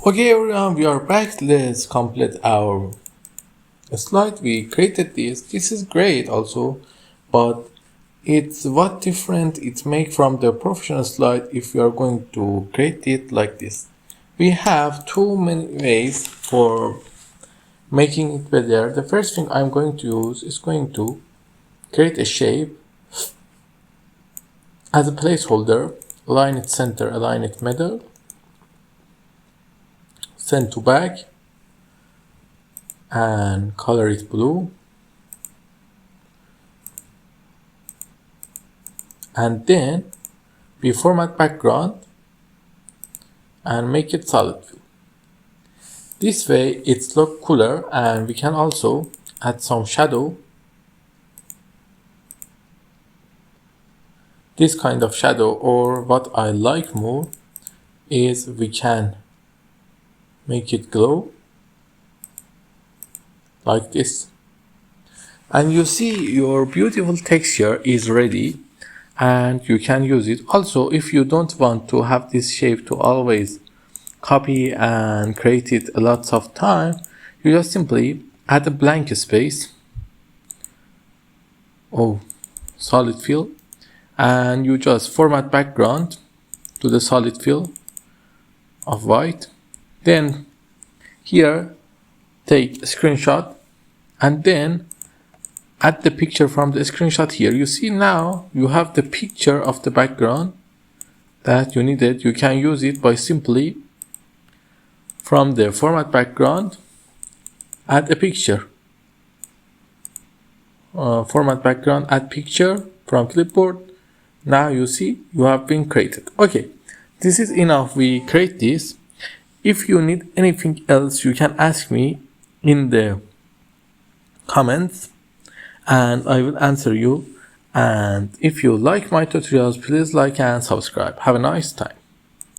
Okay everyone, we are back. Let's complete our slide. We created this. This is great also, but it's what different it make from the professional slide if we are going to create it like this. We have too many ways for making it better. The first thing I'm going to use is going to create a shape as a placeholder, align it center, align it middle, send to back, and color it blue, and then we format background and make it solid view. This way it's look cooler, and we can also add some shadow, this kind of shadow, or what I like more is we can make it glow like this, and you see your beautiful texture is ready and you can use it. Also, if you don't want to have this shape to always copy and create it a lot of time, you just simply add a blank space, solid fill, and you just format background to the solid fill of white. Then here take a screenshot and then add the picture from the screenshot here. You see now you have the picture of the background that you needed. You can use it by simply from the format background add a picture, format background, add picture from clipboard. Now you see you have been created. Okay, this is enough. We create this. If you need anything else, you can ask me in the comments and I will answer you. And if you like my tutorials, please like and subscribe. Have a nice time.